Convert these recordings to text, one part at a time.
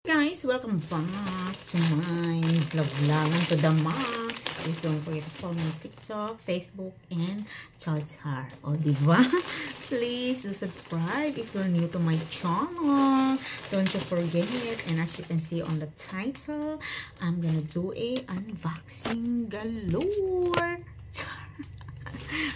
Guys, welcome back to my vlog to the max. Please don't forget to follow me on TikTok, Facebook, and Charger. O, diba? Please do subscribe if you're new to my channel. Don't you forget it. And as you can see on the title, I'm gonna do a unboxing galore.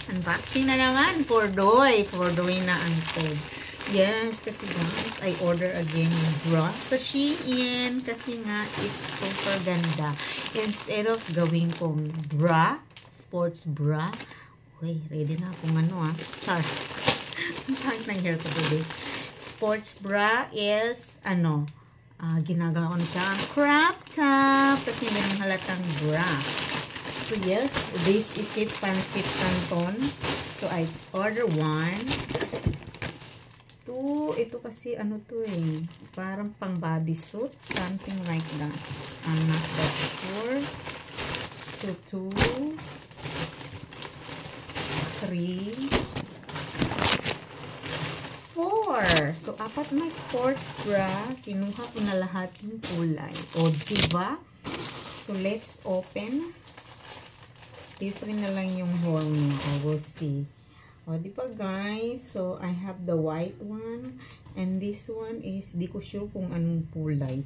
Unboxing na naman for Doy. For Doy na ang code. Yes, kasi guys, I order again yung bra sa Shein kasi nga it's super ganda. Instead of gawin kong bra, sports bra, okay, ready na akong char. Ang tawag ng hair ko today. Sports bra is, ginagawa ko na siya crop top kasi hindi nang halatang bra. So yes, this is it, Pansit Canton. So I order one. Ito kasi parang pang bodysuit, something like that. I'm not that sure. So 2, 3, 4. So 4 na sports bra. Kinuha ko na lahat yung kulay. O diba? So let's open. Different na lang yung haul niya. We'll see. O, diba guys? So, I have the white one. And this one is, di ko sure kung anong kulay.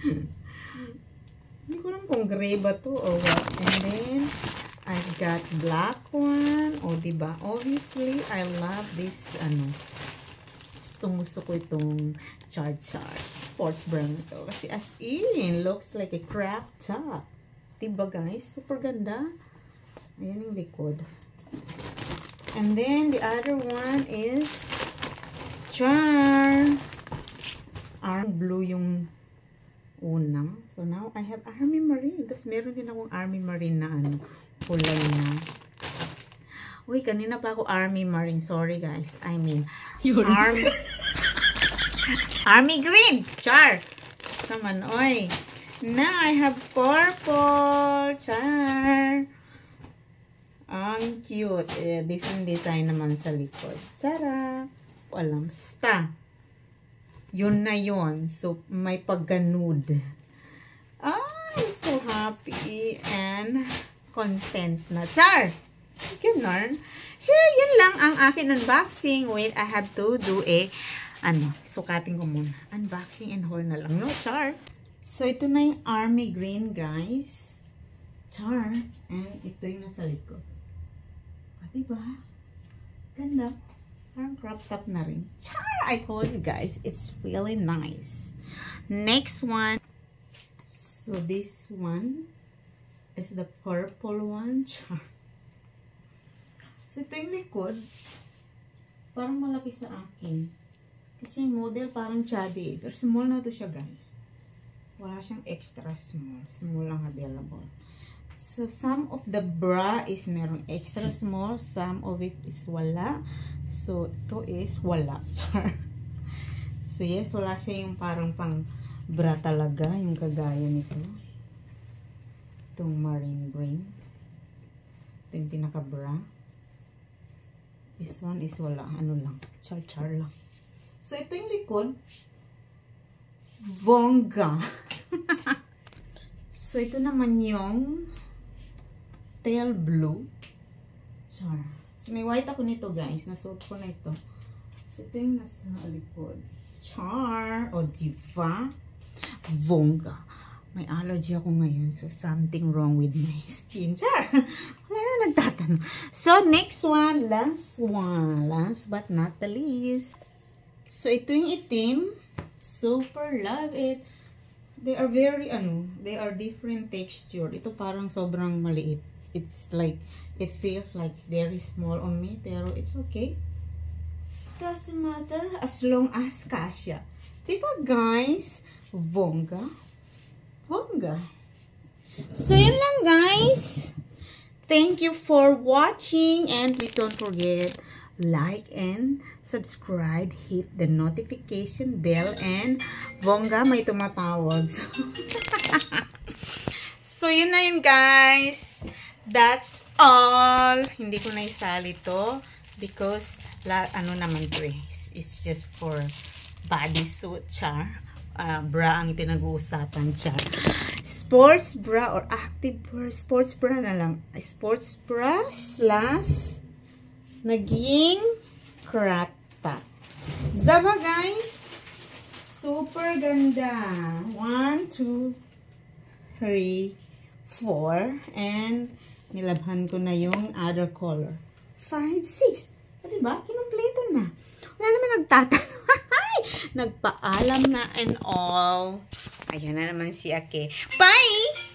Hindi ko alam kung gray ba to or what. And then, I've got black one. O, diba? Obviously, I love this, gusto ko itong Charger sports brand to. Kasi as in, looks like a crop top. Diba guys? Super ganda. Ayan yung likod. And then, the other one is Char. Blue yung unang. So, now, I have Army Marine. Tapos, meron din akong Army Marine na kulay na. Uy, kanina pa ako Army Marine. Sorry, guys. I mean, Army Green. Char. Saman, oy. Now, I have purple. Char. Ang cute. Different design naman sa likod. Sarap. Alam. Basta. Yun na yun. So, may pagganod. I'm so happy and content na. Char! Ganun. So, yun lang ang akin unboxing. Wait, I have to do sukatin ko muna. Unboxing and haul na lang. No, Char? So, ito na yung Army Green, guys. Char. And ito yung nasa likod. Diba? Ganda. Parang crop top na rin. Char! I told you guys, it's really nice. Next one. So, this one is the purple one. Char. So, ito yung likod. Parang malaki sa akin. Kasi yung model parang chubby. Pero small na to siya, guys. Wala siyang extra small. Small lang available. So, some of the bra is merong extra small. Some of it is wala. So, ito is wala. So, yes, wala siya yung parang pang bra talaga. Yung kagaya nito. Itong marine green. Ito yung pinaka-bra. This one is wala. Ano lang. Char lang. So, ito yung likod. Bongga. So, ito naman yung tail blue. Char. So, may white ako nito, guys. Nasuot ko na ito. So, ito yung nasa likod. Char. O, diba? Bongga. May allergy ako ngayon. So, something wrong with my skin. Char. Wala na nagtatanong. So, next one. Last one. Last but not the least. So, ito yung itim. Super love it. They are very, they are different texture. Ito parang sobrang maliit. It's like, it feels like very small on me, pero it's okay. Doesn't matter as long as kasya. Diba guys? Bongga. Bongga. So, yun lang guys. Thank you for watching and please don't forget, like and subscribe, hit the notification bell, and bongga, may tumatawag. So, yun na yun guys. That's all. Hindi ko na isali to because, naman to it's just for bodysuit, char. Bra ang pinag-uusapan, char. Sports bra or active bra. Sports bra na lang. Sports bra slash naging crop top. Zaba, guys. Super ganda. 1, 2, 3, 4. And nilabhan ko na yung other color. 5, 6. Diba? Kinumpleto na. Wala naman nagtatanong. Nagpaalam na and all. Ayan na naman si Ake. Bye!